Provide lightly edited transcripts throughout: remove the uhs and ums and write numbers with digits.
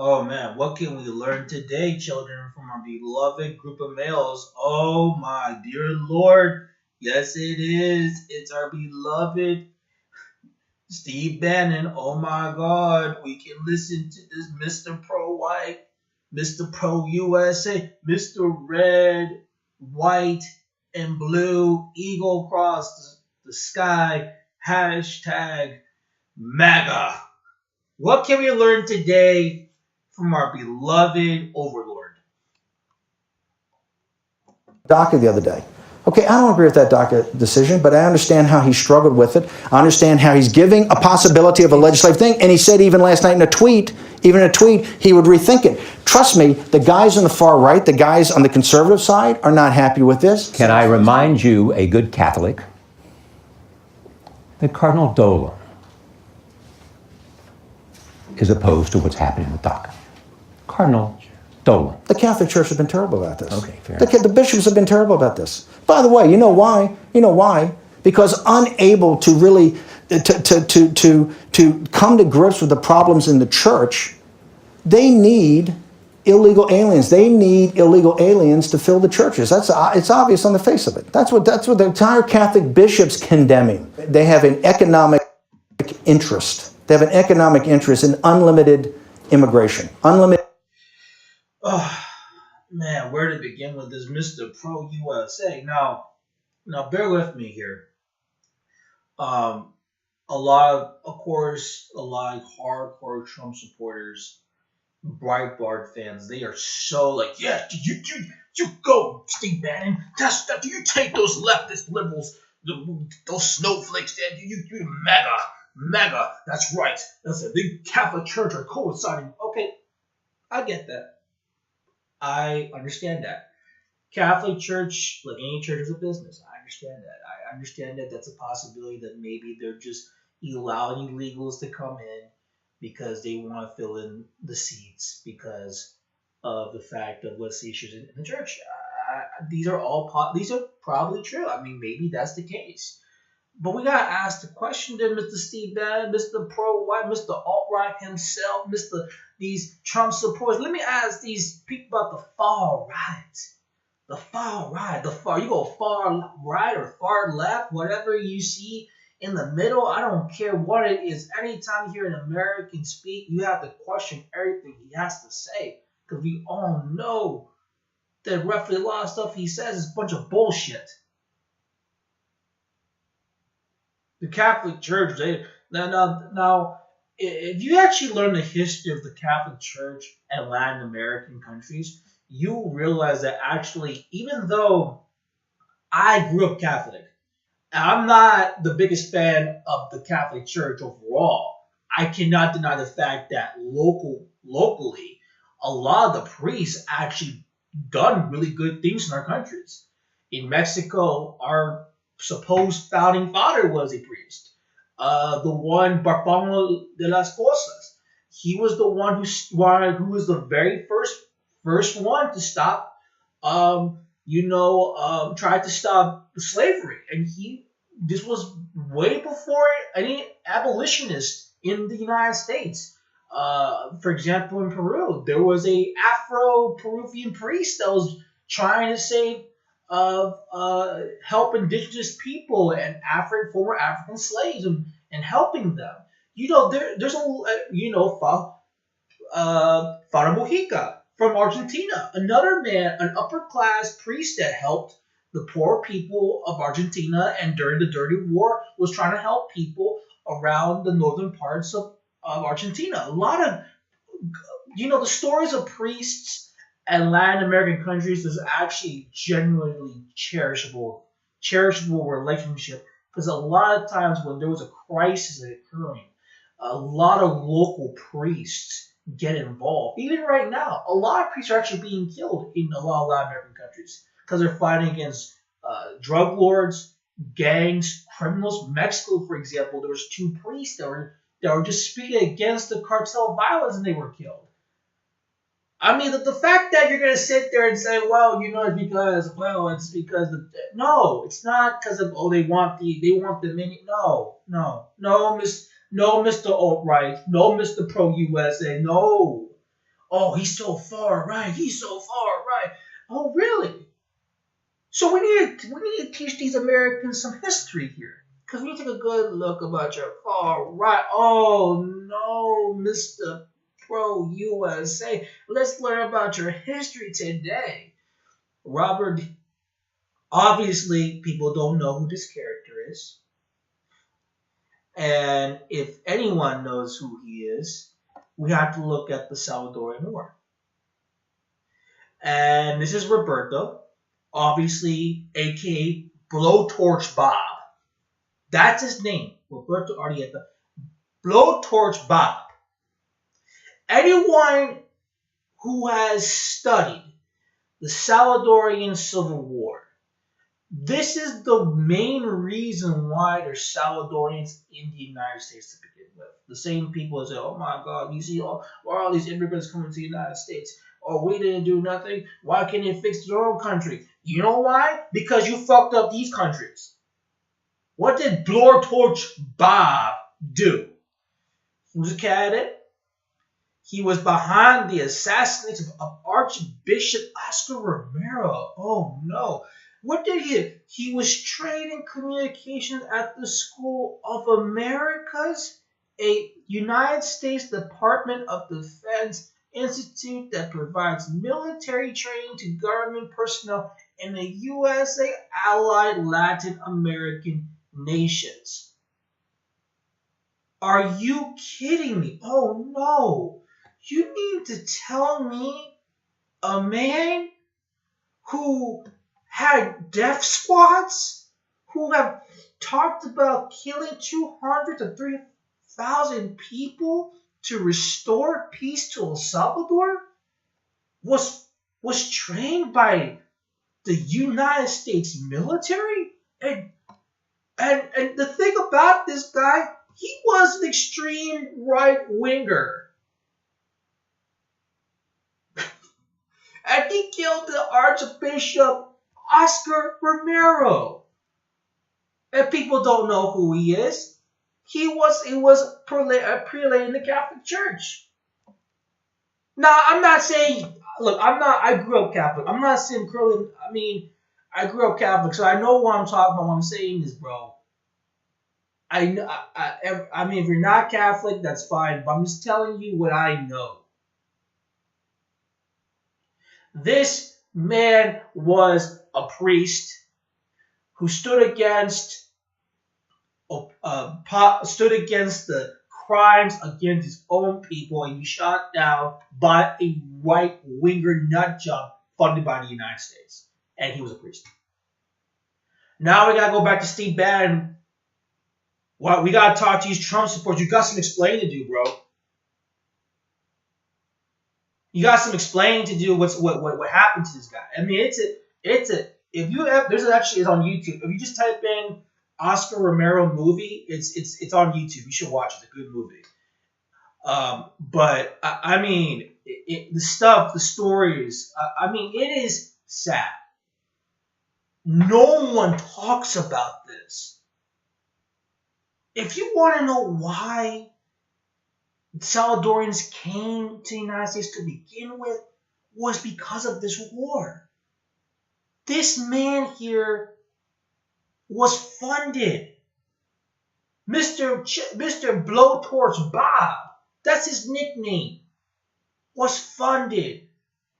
Oh man, what can we learn today, children, from our beloved group of males? Oh my dear Lord. Yes, it is. It's our beloved Steve Bannon. Oh my God. We can listen to this Mr. Pro White, Mr. Pro USA, Mr. Red, White, and Blue, Eagle across the sky, hashtag MAGA. What can we learn today from our beloved overlord? DACA the other day. Okay, I don't agree with that DACA decision, but I understand how he struggled with it. I understand how he's giving a possibility of a legislative thing, and he said even last night in a tweet, he would rethink it. Trust me, the guys on the far right, the guys on the conservative side, are not happy with this. Can I remind you, a good Catholic, that Cardinal Dolan is opposed to what's happening with DACA? Cardinal Dolan. The Catholic Church has been terrible about this. Okay, fair The bishops have been terrible about this. By the way, you know why? Because unable to really to come to grips with the problems in the church, they need illegal aliens. They need illegal aliens to fill the churches. It's obvious on the face of it. That's what the entire Catholic bishops condemning. They have an economic interest. They have an economic interest in unlimited immigration. Unlimited. Oh man, where to begin with this Mr. Pro USA? Now bear with me here. Um, a lot of hardcore Trump supporters, Breitbart fans, they are so like, yeah, you go, Steve Bannon. That you take those leftist liberals, those snowflakes, there, you mega. That's right. That's it. The Catholic Church are coinciding. Okay, I get that. I understand that. Catholic Church, like any church, is a business. I understand that. I understand that that's a possibility that maybe they're just allowing illegals to come in because they want to fill in the seats because of the fact of what's the issues in the church. These are probably true. I mean, maybe that's the case. But we gotta ask the question then, Mr. Steve Bannon, Mr. Pro White, Mr. Alt Right himself, Mr. These Trump supporters. Let me ask these people about the far right. The far right, you go far right or far left, whatever you see in the middle. I don't care what it is. Anytime you hear an American speak, you have to question everything he has to say because we all know that roughly a lot of stuff he says is a bunch of bullshit. The Catholic Church, now, if you actually learn the history of the Catholic Church and Latin American countries, you realize that actually, even though I grew up Catholic, I'm not the biggest fan of the Catholic Church overall. I cannot deny the fact that locally, a lot of the priests actually done really good things in our countries. In Mexico, our supposed founding father was a priest. The one Bartholomew de las Cosas, he was the one who was the very first one to stop, tried to stop slavery, and this was way before any abolitionist in the United States. For example, in Peru, there was a Afro-Peruvian priest that was trying to save help indigenous people and former African slaves and helping them. There's Father Mujica from Argentina, another man, an upper class priest that helped the poor people of Argentina, and during the Dirty War was trying to help people around the northern parts of Argentina. A lot of the stories of priests and Latin American countries is actually genuinely cherishable relationship because a lot of times when there was a crisis occurring, a lot of local priests get involved. Even right now, a lot of priests are actually being killed in a lot of Latin American countries because they're fighting against drug lords, gangs, criminals. Mexico, for example, there was 2 priests that were just speaking against the cartel violence and they were killed. I mean, the fact that you're going to sit there and say, well, it's because no, it's not because of, they want the mini. No, Mr. Alt-Right, no, Mr. Pro-USA, no. Oh, he's so far right. He's so far right. Oh, really? So we need to teach these Americans some history here. Because we need to take a good look about your far right. Oh, no, Mr. Pro USA. Let's learn about your history today. Robert, obviously, people don't know who this character is. And if anyone knows who he is, we have to look at the Salvadoran War. And this is Roberto, obviously, aka Blowtorch Bob. That's his name, Roberto Arrieta. Blowtorch Bob. Anyone who has studied the Salvadorian Civil War, this is the main reason why there's Salvadorians in the United States to begin with. The same people that say, oh my God, you see why are all these immigrants coming to the United States? Oh, we didn't do nothing. Why can't they fix their own country? You know why? Because you fucked up these countries. What did Blowtorch Bob do? He was a candidate. He was behind the assassination of Archbishop Oscar Romero. Oh no. What did he? He was trained in communications at the School of Americas, a United States Department of Defense institute that provides military training to government personnel in the USA allied Latin American nations. Are you kidding me? Oh no. You mean to tell me a man who had death squads, who have talked about killing 200 to 3,000 people to restore peace to El Salvador, was trained by the United States military? And the thing about this guy, he was an extreme right-winger. And he killed the Archbishop Oscar Romero. And people don't know who he is. He was a prelate in the Catholic Church. Now, I'm not saying, look, I grew up Catholic. I'm not saying curly, I grew up Catholic, so I know what I'm talking about when I'm saying this, bro. I mean, if you're not Catholic, that's fine, but I'm just telling you what I know. This man was a priest who stood against the crimes against his own people, and he shot down by a right-winger nutjob funded by the United States. And he was a priest. Now we gotta go back to Steve Bannon. Well, we gotta talk to these Trump supporters. You got some explaining to do, bro. You got some explaining to do. What happened to this guy? I mean, it's on YouTube. If you just type in Oscar Romero movie, it's on YouTube. You should watch it. It's a good movie. But I mean, the stories. It is sad. No one talks about this. If you want to know why Salvadorians came to the United States to begin with, was because of this war. This man here was funded. Mr. Blowtorch Bob, that's his nickname, was funded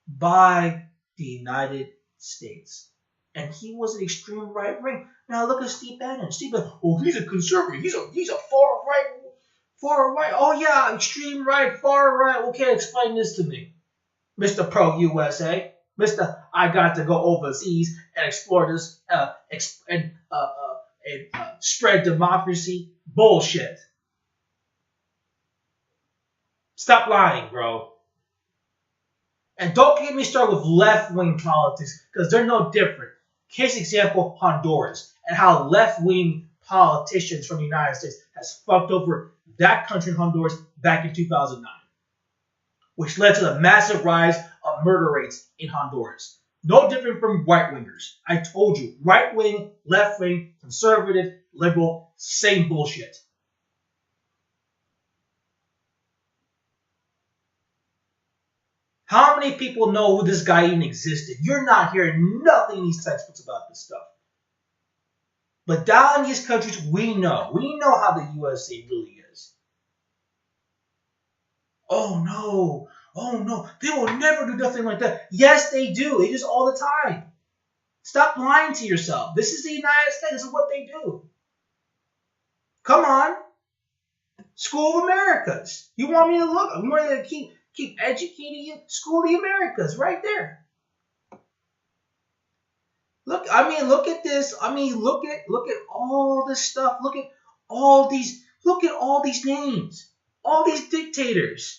by the United States. And he was an extreme right wing. Now look at Steve Bannon. Steve Bannon, oh, he's a conservative. He's a far right. Far right. Oh yeah, extreme right, far right. Okay, explain this to me, Mr. Pro USA, Mr. I got to go overseas and explore this and spread democracy. Bullshit. Stop lying, bro. And don't get me started with left-wing politics, because they're no different. Case example, Honduras, and how left-wing politicians from the United States has fucked over that country, Honduras, back in 2009, which led to the massive rise of murder rates in Honduras. No different from right-wingers. I told you, right-wing, left-wing, conservative, liberal, same bullshit. How many people know who this guy even existed? You're not hearing nothing in these textbooks about this stuff. But down in these countries, we know. We know how the USA really is. Oh no. Oh no. They will never do nothing like that. Yes, they do. They do this all the time. Stop lying to yourself. This is the United States. This is what they do. Come on. School of Americas. You want me to look? You want me to keep educating you? School of the Americas, right there. Look at this. Look at all this stuff. Look at all these names. All these dictators.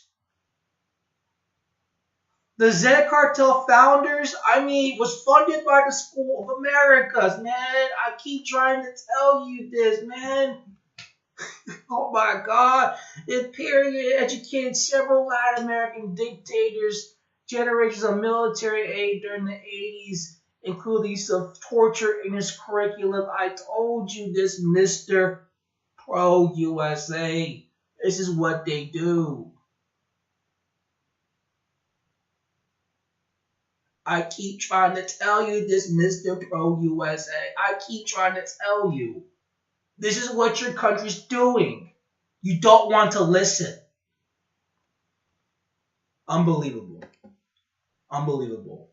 The Zeta Cartel founders, was funded by the School of Americas, man. I keep trying to tell you this, man. Oh my God. It period educated several Latin American dictators, generations of military aid during the 80s, including use of torture in his curriculum. I told you this, Mr. Pro-USA. This is what they do. I keep trying to tell you this, Mr. Pro-USA. I keep trying to tell you. This is what your country's doing. You don't want to listen. Unbelievable. Unbelievable.